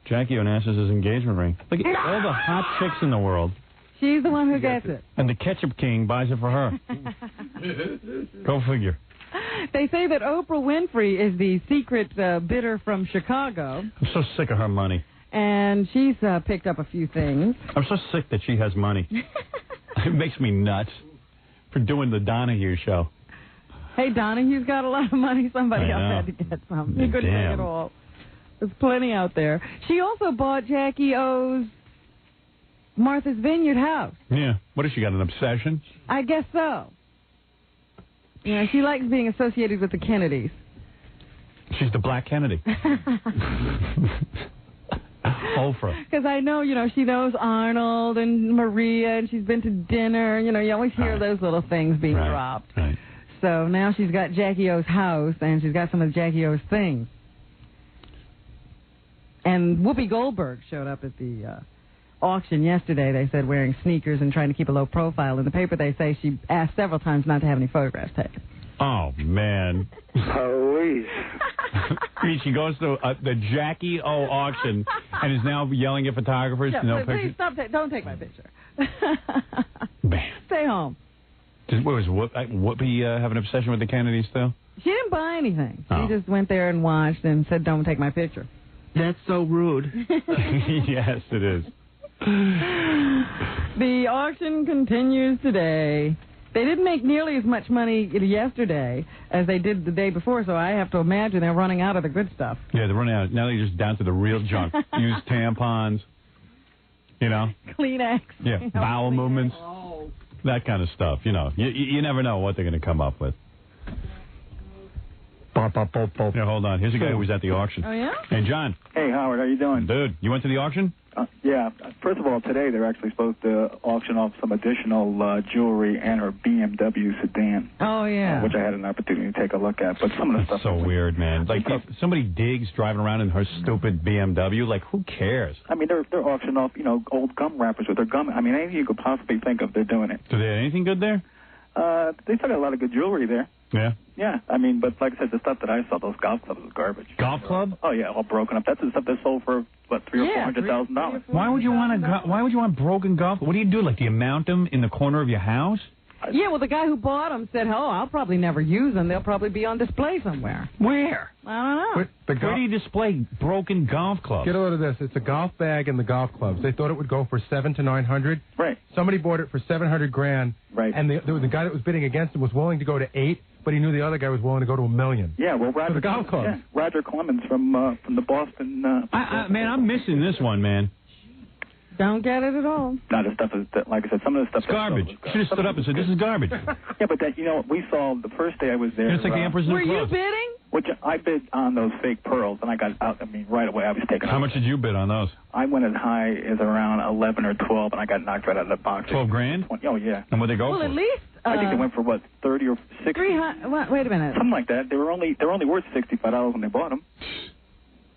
Jackie Onassis' engagement ring. Look at all the hot chicks in the world. She's the one who gets it. And the Ketchup King buys it for her. Go figure. They say that Oprah Winfrey is the secret bidder from Chicago. I'm so sick of her money. And she's picked up a few things. I'm so sick that she has money. It makes me nuts for doing the Donahue show. Hey, Donahue's got a lot of money. Somebody else had to get some. He couldn't take it all. There's plenty out there. She also bought Jackie O's Martha's Vineyard house. Yeah. What has she got, an obsession? I guess so. Yeah, she likes being associated with the Kennedys. She's the Black Kennedy. Oprah. Because I know, you know, she knows Arnold and Maria, and she's been to dinner. You know, you always hear those little things being dropped. Right. So now she's got Jackie O's house, and she's got some of Jackie O's things. And Whoopi Goldberg showed up at the auction yesterday, they said, wearing sneakers and trying to keep a low profile. In the paper, they say she asked several times not to have any photographs taken. Oh, man. Police. I mean, she goes to the Jackie O auction and is now yelling at photographers. Yeah, no please stop. Don't take my picture. Man. Stay home. Was Whoopi have an obsession with the Kennedys, though? She didn't buy anything. Oh. She just went there and watched and said, don't take my picture. That's so rude. Yes, it is. The auction continues today. They didn't make nearly as much money yesterday as they did the day before, so I have to imagine they're running out of the good stuff. Yeah, they're running out. Now they're just down to the real junk. Used tampons, you know. Kleenex. Yeah, bowel movements. That kind of stuff, you know. You never know what they're going to come up with. Yeah, hold on. Here's a guy who was at the auction. Oh, yeah? Hey, John. Hey, Howard, how you doing? Dude, you went to the auction? Yeah. First of all, today they're actually supposed to auction off some additional jewelry and her BMW sedan. Oh, yeah. Which I had an opportunity to take a look at. But some of the stuff... So weird, man. Like, if somebody digs driving around in her stupid BMW, like, who cares? I mean, they're auctioning off, you know, old gum wrappers with their gum. I mean, anything you could possibly think of, they're doing it. Do they have anything good there? They still got a lot of good jewelry there. Yeah? Yeah, I mean, but like I said, the stuff that I saw, those golf clubs, was garbage. Golf club? Oh yeah, all broken up. That's the stuff that sold for what, $300,000 or $400,000. Why would you want broken golf? What do you do? Like, do you mount them in the corner of your house? Yeah, well, the guy who bought them said, "Oh, I'll probably never use them. They'll probably be on display somewhere." Where? I don't know. Where do you display broken golf clubs? Get a load of this. It's a golf bag and the golf clubs. They thought it would go for $700 to $900. Right. Somebody bought it for $700,000. Right. And the guy that was bidding against him was willing to go to $8 million, but he knew the other guy was willing to go to $1 million. Yeah, well, Roger, for the golf clubs. Yeah, Roger Clemens from the Boston. Man, I'm missing this one, man. Don't get it at all. No, the stuff is, like I said, some of the stuff... It's garbage. Should have stood up and said, this is garbage. Yeah, but that, you know, we saw the first day I was there... It's like the Emperor's New Were Clothes. you bidding? Which I bid on those fake pearls, and I got out, I mean, right away I was taken How much did you bid on those? I went as high as around 11 or 12, and I got knocked right out of the box. 12 grand? Oh, yeah. And what'd they go for? Well, at least... I think they went for, what, 30 or 60? Wait a minute. Something like that. They were only worth $65 when they bought them.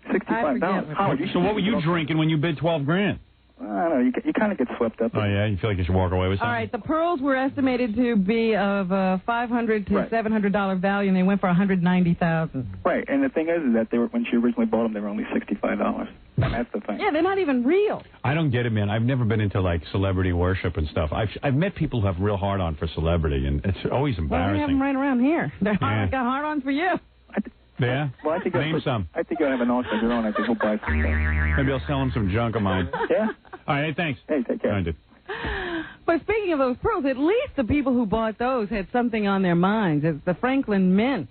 $65. So what were you drinking when you bid 12 grand? I don't know. You kind of get swept up. Oh, yeah? You feel like you should walk away with something? All right, the pearls were estimated to be of $500 to $700 value, and they went for $190,000. Right, and the thing is that they were, when she originally bought them, they were only $65. And that's the thing. Yeah, they're not even real. I don't get it, man. I've never been into, like, celebrity worship and stuff. I've met people who have real hard-on for celebrity, and it's always embarrassing. Well, we have them right around here. They're got hard-ons for you. Yeah? Well, I think Name some. I think I have an auction of your own. I think we'll buy some. Maybe I'll sell him some junk of mine. Yeah? All right, hey, thanks. Hey, take care. All right, dude. But speaking of those pearls, at least the people who bought those had something on their minds. It's the Franklin Mint.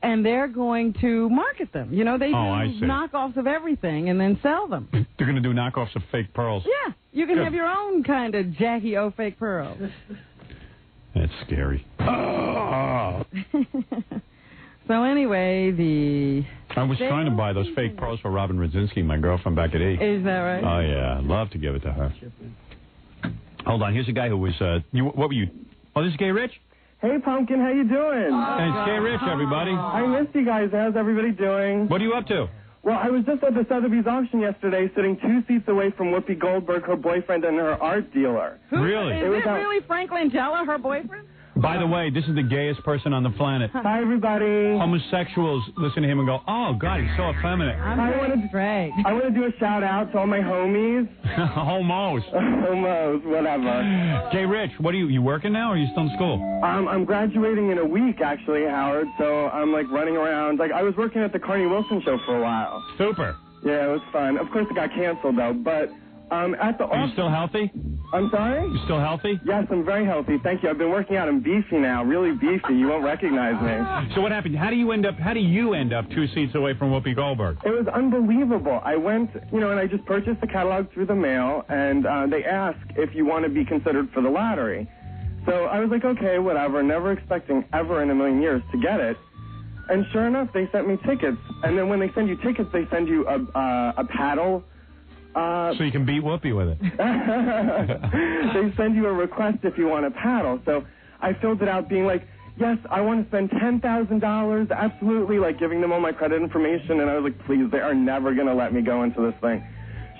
And they're going to market them. You know, they do knockoffs of everything and then sell them. They're going to do knockoffs of fake pearls. Yeah, you can have your own kind of Jackie O fake pearls. That's scary. Oh. So anyway, I was trying to buy those fake pearls for Robin Radzinski, my girlfriend back at E. Is that right? Oh, yeah. I'd love to give it to her. Hold on. Here's a guy who was... what were you... Oh, this is Gay Rich? Hey, Pumpkin, how you doing? It's Gay Rich, everybody. I missed you guys. How's everybody doing? What are you up to? Well, I was just at the Sotheby's auction yesterday, sitting 2 seats away from Whoopi Goldberg, her boyfriend, and her art dealer. Really? Is it really Frank Langella, her boyfriend? By the way, this is the gayest person on the planet. Hi, everybody. Homosexuals listen to him and go, oh, God, he's so effeminate. I want to do a shout-out to all my homies. Homos. Homos, whatever. Gay Rich, what are you working now, or are you still in school? I'm graduating in a week, actually, Howard, so I'm, running around. I was working at the Carney Wilson show for a while. Super. Yeah, it was fun. Of course, it got canceled, though, but... at the Are you still healthy? I'm sorry? You still healthy? Yes, I'm very healthy. Thank you. I've been working out. I'm beefy now, really beefy. You won't recognize me. So what happened? How do you end up 2 seats away from Whoopi Goldberg? It was unbelievable. I went, and I just purchased the catalog through the mail, and they ask if you want to be considered for the lottery. So I was like, okay, whatever, never expecting ever in a million years to get it. And sure enough, they sent me tickets. And then when they send you tickets, they send you a paddle. So you can beat Whoopi with it. They send you a request if you want a paddle. So I filled it out being like, yes, I want to spend $10,000, absolutely, giving them all my credit information. And I was like, please, they are never going to let me go into this thing.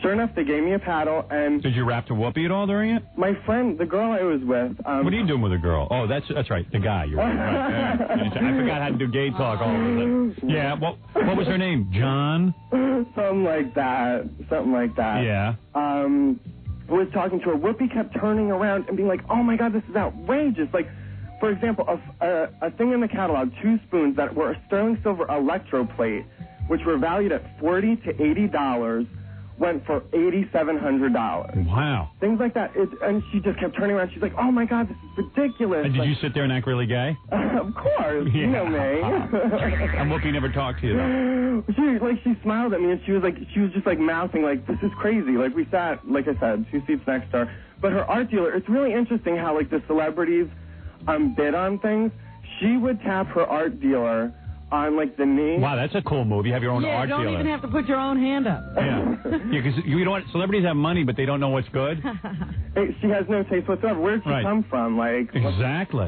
Sure enough, they gave me a paddle, and... Did you rap to Whoopi at all during it? My friend, the girl I was with... what are you doing with a girl? Oh, that's right, the guy. You're right. I forgot how to do gay talk all of a sudden. Yeah, what was her name? John? Something like that. Yeah. Was talking to her. Whoopi kept turning around and being like, oh, my God, this is outrageous. For example, a thing in the catalog, 2 spoons that were a sterling silver electroplate, which were valued at $40 to $80, went for $8,700. Wow. Things like that. And she just kept turning around. She's like, oh, my God, this is ridiculous. And did you sit there and act really gay? Of course. Yeah. You know me. And Whoopi never talked to you, though? She smiled at me, and she was just mouthing, this is crazy. We sat, like I said, 2 seats next to her. But her art dealer, it's really interesting how, the celebrities bid on things. She would tap her art dealer on, the knee. Wow, that's a cool move. You have your own art dealer. You don't even have to put your own hand up. Yeah, because you know what? Celebrities have money, but they don't know what's good. She has no taste whatsoever. Where did she come from? Exactly.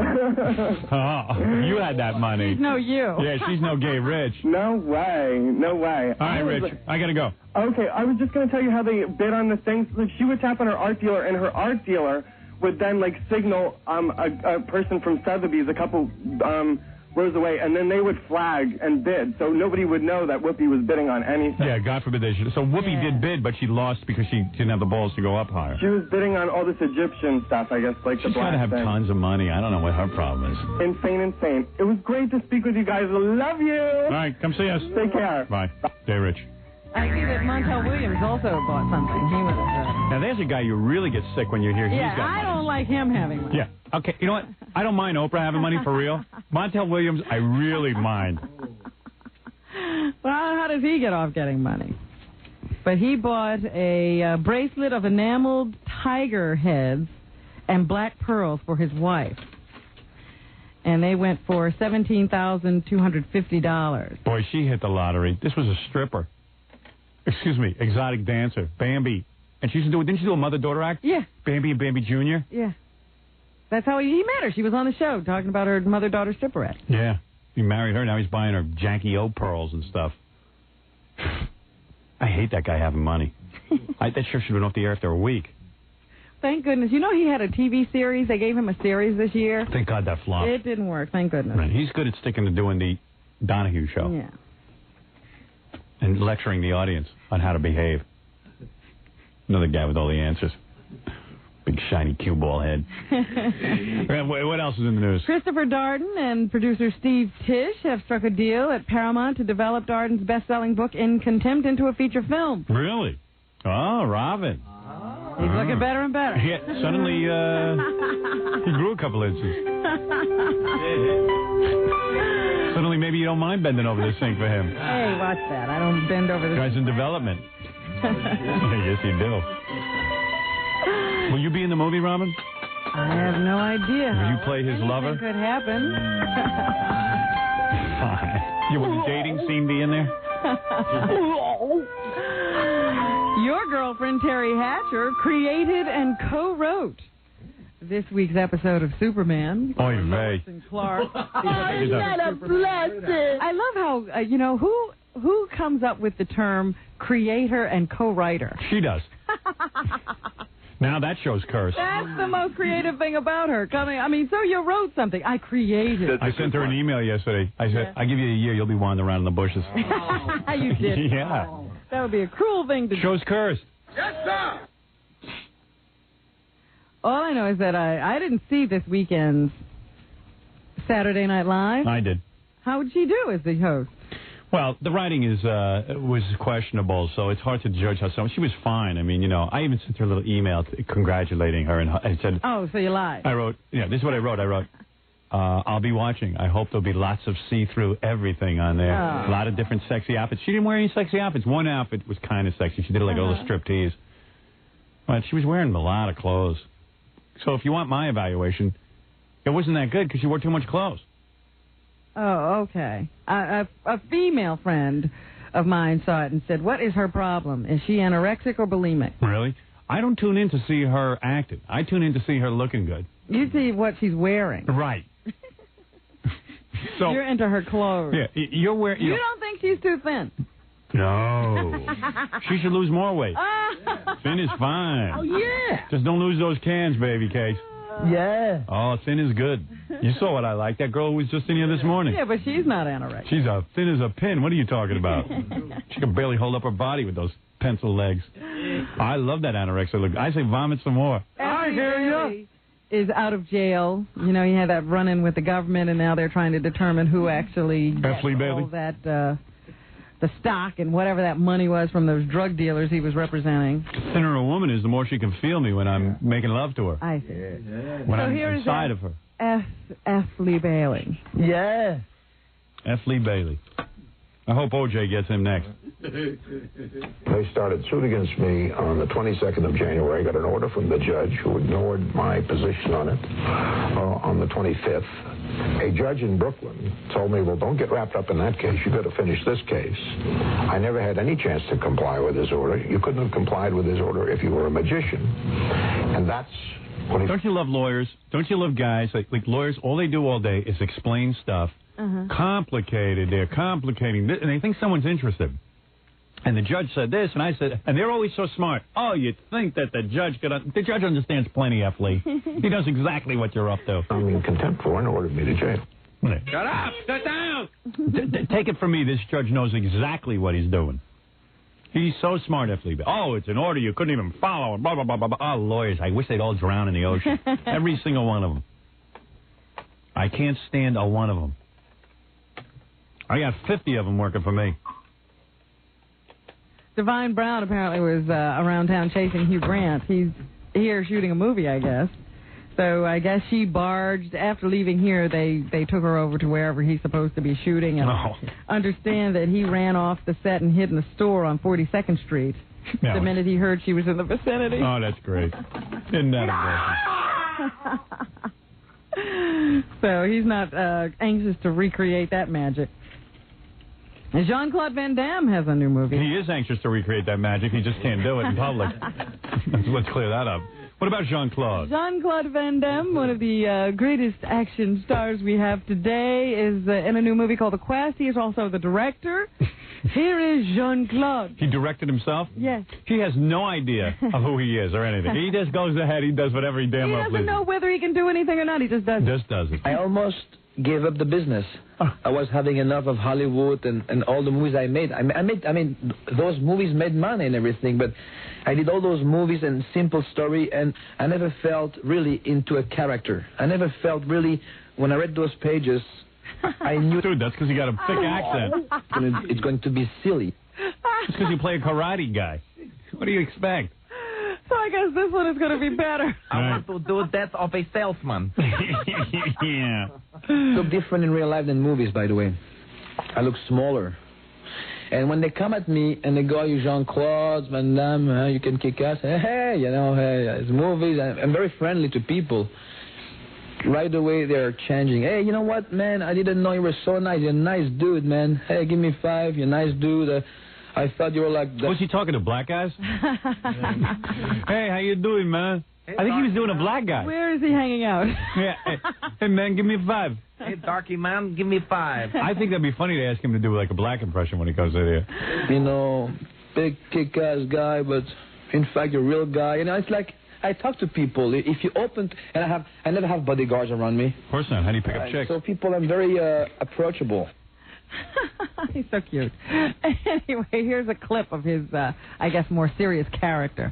You had that money. She's no you. Yeah, she's no Gay Rich. No way. All right, Rich, I got to go. Okay, I was just going to tell you how they bid on the things. She would tap on her art dealer, and her art dealer would then, signal a person from Sotheby's a couple... rows away, and then they would flag and bid, so nobody would know that Whoopi was bidding on anything. Yeah, God forbid they should. So Whoopi did bid, but she lost because she didn't have the balls to go up higher. She was bidding on all this Egyptian stuff, I guess, the black thing. She's got to have tons of money. I don't know what her problem is. Insane. It was great to speak with you guys. I love you. All right, come see us. Take care. Bye. Gay Rich. I see that Montel Williams also bought something. He was. Now, there's a guy you really get sick when you hear he's got money. I don't like him having money. Yeah. Okay, you know what? I don't mind Oprah having money for real. Montel Williams, I really mind. Well, how does he get off getting money? But he bought a bracelet of enameled tiger heads and black pearls for his wife. And they went for $17,250. Boy, she hit the lottery. This was a stripper. Excuse me, exotic dancer, Bambi. And didn't she do a mother-daughter act? Yeah. Bambi and Bambi Jr.? Yeah. That's how he met her. She was on the show talking about her mother-daughter stripper act. Yeah. He married her. Now he's buying her Jackie O pearls and stuff. I hate that guy having money. That sure should have been off the air after a week. Thank goodness. You know he had a TV series. They gave him a series this year. Thank God that flopped. It didn't work. Thank goodness. Right. He's good at sticking to doing the Donahue show. Yeah. And lecturing the audience on how to behave. Another guy with all the answers. Big shiny cue ball head. What else is in the news? Christopher Darden and producer Steve Tisch have struck a deal at Paramount to develop Darden's best-selling book In Contempt into a feature film. Really? Oh, Robin. He's looking better and better. Yeah, suddenly, he grew a couple inches. Suddenly, maybe you don't mind bending over the sink for him. Hey, watch that. I don't bend over the Guy's in development. Yes, you do. Will you be in the movie, Robin? I have no idea. Will you play his lover? Could happen. Fine. Will the dating scene be in there? Your girlfriend, Terry Hatcher, created and co-wrote this week's episode of Superman. Oy vey. Clark. What a blessing. I love how, who comes up with the term creator and co-writer? She does. Now that shows curse. That's the most creative thing about her. So you wrote something. I created. I sent her an email yesterday. I said, I give you a year, you'll be wandering around in the bushes. You did. Yeah. That would be a cruel thing to do. Shows curse. Yes, sir. All I know is that I didn't see this weekend's Saturday Night Live. I did. How would she do as the host? Well, the writing was questionable, so it's hard to judge how someone. She was fine. I mean, I even sent her a little email congratulating her, and I said, "Oh, so you lied." I wrote, this is what I wrote. I wrote, I'll be watching. I hope there'll be lots of see-through everything on there. Oh. A lot of different sexy outfits. She didn't wear any sexy outfits. One outfit was kind of sexy. She did like a little striptease, but she was wearing a lot of clothes. So if you want my evaluation, it wasn't that good because she wore too much clothes. Oh, okay. A female friend of mine saw it and said, "What is her problem? Is she anorexic or bulimic?" Really? I don't tune in to see her acting. I tune in to see her looking good. You see what she's wearing. Right. So you're into her clothes. Yeah, you're wearing. You don't think she's too thin? No. She should lose more weight. Thin is fine. Oh, yeah. Just don't lose those cans, baby case. Yeah. Oh, thin is good. You saw what I like. That girl who was just in here this morning. Yeah, but she's not anorexic. She's thin as a pin. What are you talking about? She can barely hold up her body with those pencil legs. I love that anorexic look. I say vomit some more. I hear you. Is out of jail. He had that run-in with the government, and now they're trying to determine who actually gets all that, the stock and whatever that money was from those drug dealers he was representing. The thinner a woman is, the more she can feel me when I'm making love to her. I see. When I'm inside of her. F. Lee Bailey. Yeah. F. Lee Bailey. I hope O.J. gets him next. They started suit against me on the 22nd of January. I got an order from the judge who ignored my position on it on the 25th. A judge in Brooklyn told me, well, don't get wrapped up in that case. You've got to finish this case. I never had any chance to comply with his order. You couldn't have complied with his order if you were a magician. And that's what he... Don't you love lawyers? Don't you love guys? Like lawyers, all they do all day is explain stuff. Complicated. They're complicating this, and they think someone's interested. And the judge said this, and I said, and they're always so smart. Oh, you'd think that the judge understands plenty, F. Lee. He knows exactly what you're up to. I'm in contempt for and ordered me to jail. Shut up! Sit down! Take it from me, this judge knows exactly what he's doing. He's so smart, F. Lee. Oh, it's an order you couldn't even follow. Blah, blah, blah, blah, blah. Oh, lawyers, I wish they'd all drown in the ocean. Every single one of them. I can't stand a one of them. I got 50 of them working for me. Divine Brown apparently was around town chasing Hugh Grant. He's here shooting a movie, I guess. So I guess she barged. After leaving here, they took her over to wherever he's supposed to be shooting. And understand that he ran off the set and hid in a store on 42nd Street the minute he heard she was in the vicinity. Oh, that's great. Isn't that amazing? So he's not anxious to recreate that magic. And Jean-Claude Van Damme has a new movie. He is anxious to recreate that magic. He just can't do it in public. Let's clear that up. What about Jean-Claude? Jean-Claude Van Damme, one of the greatest action stars we have today, is in a new movie called The Quest. He is also the director. Here is Jean-Claude. He directed himself? Yes. He has no idea of who he is or anything. He just goes ahead. He does whatever he damn well pleases. He doesn't know whether he can do anything or not. He just does it. Just does it. I almost gave up the business. I was having enough of Hollywood and all the movies I made. I mean, those movies made money and everything, but I did all those movies and simple story, and I never felt really into a character. I never felt really, when I read those pages, I knew... Dude, that's because you got a thick accent. It's going to be silly. Just because you play a karate guy. What do you expect? So I guess this one is going to be better. I want to do that of a salesman. Yeah. Look different in real life than movies, by the way. I look smaller. And when they come at me and they go, you Jean-Claude, Van Damme, you can kick ass. Hey, you know, hey, it's movies. I'm very friendly to people. Right away, they're changing. Hey, you know what, man? I didn't know you were so nice. You're a nice dude, man. Hey, give me 5. You're a nice dude. I thought you were like... Was he talking to black guys? Hey, how you doing, man? Hey, I think he was doing a black guy. Where is he hanging out? Yeah. Hey, man, give me 5. Hey, darky man, give me 5. I think that'd be funny to ask him to do like a black impression when he goes in here. You know, big kick-ass guy, but in fact, you're a real guy. You know, it's like I talk to people. If you open, and I never have bodyguards around me. Of course not. How do you pick up chicks? So people, I'm very approachable. He's so cute. Anyway, here's a clip of his, I guess, more serious character.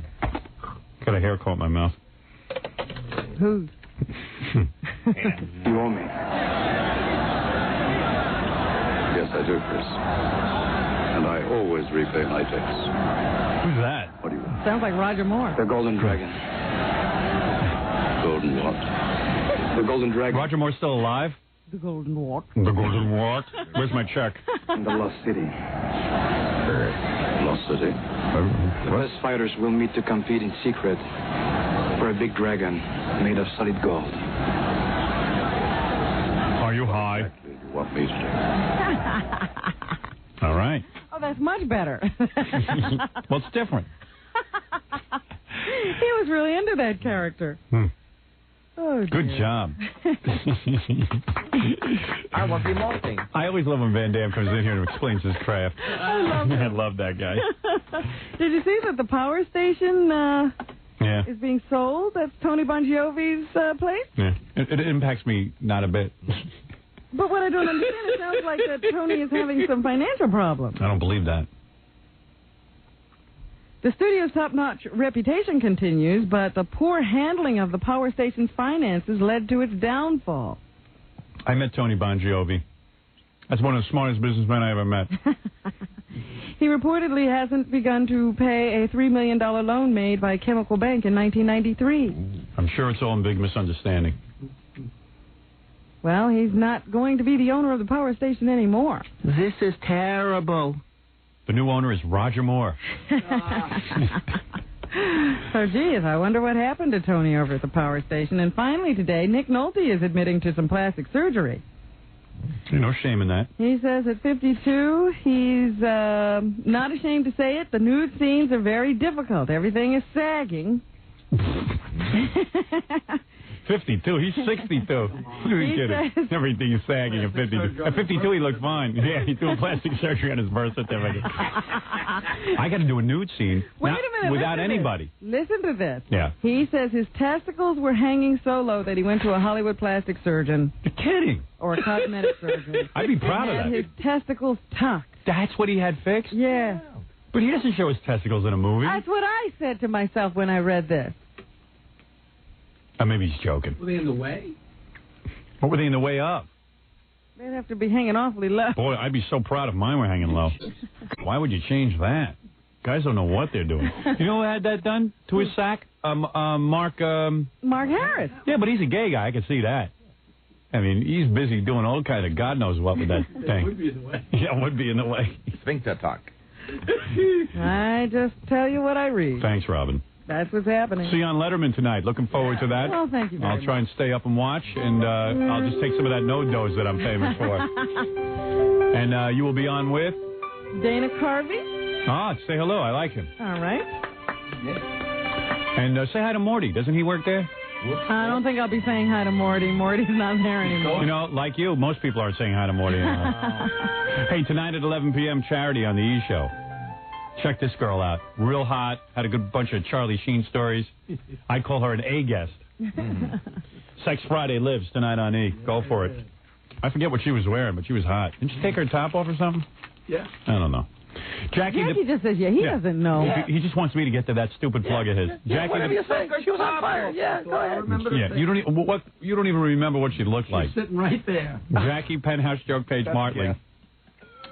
Got a hair caught in my mouth. Who? You owe me. Yes, I do, Chris. And I always repay my debts. Who's that? What do you want? Sounds like Roger Moore. The Golden Dragon. Golden what? The Golden Dragon. Roger Moore's still alive? The Golden Walk. The Golden Walk. Where's my check? In the Lost City. Lost City? The best fighters will meet to compete in secret for a big dragon made of solid gold. Are you high? Exactly what me to do. All right. Oh, that's much better. Well, it's different. He was really into that character. Oh, good job. I want the more thing. I always love when Van Damme comes in here and explains his craft. I love that guy. Did you see that the Power Station is being sold? That's Tony Bongiovi's place? Yeah. It impacts me not a bit. But what I don't understand, it sounds like that Tony is having some financial problems. I don't believe that. The studio's top-notch reputation continues, but the poor handling of the Power Station's finances led to its downfall. I met Tony Bongiovi. That's one of the smartest businessmen I ever met. He reportedly hasn't begun to pay a $3 million loan made by Chemical Bank in 1993. I'm sure it's all a big misunderstanding. Well, he's not going to be the owner of the Power Station anymore. This is terrible. The new owner is Roger Moore. Oh, geez, I wonder what happened to Tony over at the Power Station. And finally today, Nick Nolte is admitting to some plastic surgery. No shame in that. He says at 52, he's not ashamed to say it. The nude scenes are very difficult. Everything is sagging. 52. He's 62. Who are you kidding? Everything is sagging at 52. At 52, he looks fine. Yeah, he's doing plastic surgery on his birth certificate. I got to do a nude scene. Wait a minute. Without anybody. Listen to this. Yeah. He says his testicles were hanging so low that he went to a Hollywood plastic surgeon. You're kidding. Or a cosmetic surgeon. I'd be proud of that. And his testicles tucked. That's what he had fixed? Yeah. But he doesn't show his testicles in a movie. That's what I said to myself when I read this. Maybe he's joking. Were they in the way? What were they in the way of? They'd have to be hanging awfully low. Boy, I'd be so proud if mine were hanging low. Why would you change that? Guys don't know what they're doing. You know who had that done to his sack? Mark Harris. Yeah, but he's a gay guy. I can see that. I mean, he's busy doing all kind of God knows what with that thing. Would be in the way. Yeah, would be in the way. Sphincter talk. I just tell you what I read. Thanks, Robin. That's what's happening. See you on Letterman tonight. Looking forward to that. Well, thank you very I'll try and stay up and watch, and I'll just take some of that no-dose that I'm famous for. And you will be on with? Dana Carvey. Ah, say hello. I like him. All right. And say hi to Morty. Doesn't he work there? I don't think I'll be saying hi to Morty. Morty's not there anymore. You know, like you, most people aren't saying hi to Morty anymore. Hey, tonight at 11 p.m., Charity on the E! Show. Check this girl out. Real hot. Had a good bunch of Charlie Sheen stories. I call her an A guest. Sex Friday lives tonight on E! Go for it. I forget what she was wearing, but she was hot. Didn't she take her top off or something? Yeah. I don't know. Jackie just says, he doesn't know. He just wants me to get to that stupid plug of his. Jackie, whatever you say, she was on fire. Yeah, go ahead. Yeah, you don't even remember what she looked like. She's sitting right there. Jackie Penthouse Joke Page Martling.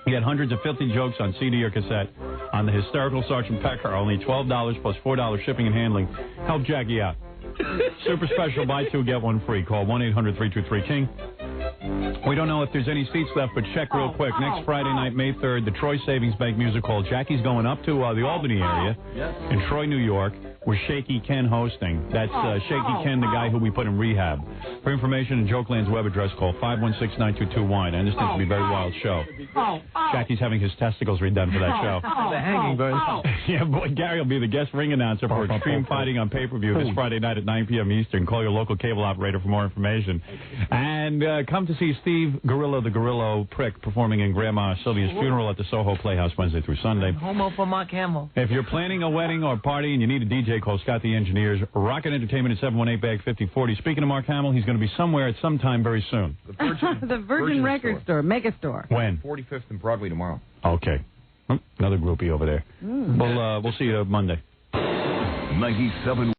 He had hundreds of filthy jokes on CD or cassette. on the hysterical Sergeant Pecker. Only $12 plus $4 shipping and handling. Help Jackie out. Super special, buy two, get one free. Call 1-800-323-KING. We don't know if there's any seats left, but check real quick. Next Friday night, May 3rd, the Troy Savings Bank Music Hall. Jackie's going up to the Albany area in Troy, New York, with Shaky Ken hosting. That's Shaky Ken, the guy who we put in rehab. For information and Jokeland's web address, call 516-922-WINE. I understand it's going to be a very wild show. Jackie's having his testicles redone for that show. The hanging bird. Yeah, boy, Gary will be the guest ring announcer for Extreme Fighting on pay-per-view this Friday night at 9 p.m. Eastern. Call your local cable operator for more information. And come to see Steve Gorilla, the Gorilla Prick, performing in Grandma Sylvia's funeral at the Soho Playhouse Wednesday through Sunday. Homo for Mark Hamill. If you're planning a wedding or party and you need a DJ, call Scott the Engineers. Rocket Entertainment at 718-BAG-5040. Speaking of Mark Hamill, he's going to be somewhere at some time very soon. The Virgin Record Store, Mega Store. When? 45th and Broadway tomorrow. Okay. Another groupie over there. We'll see you Monday. 97.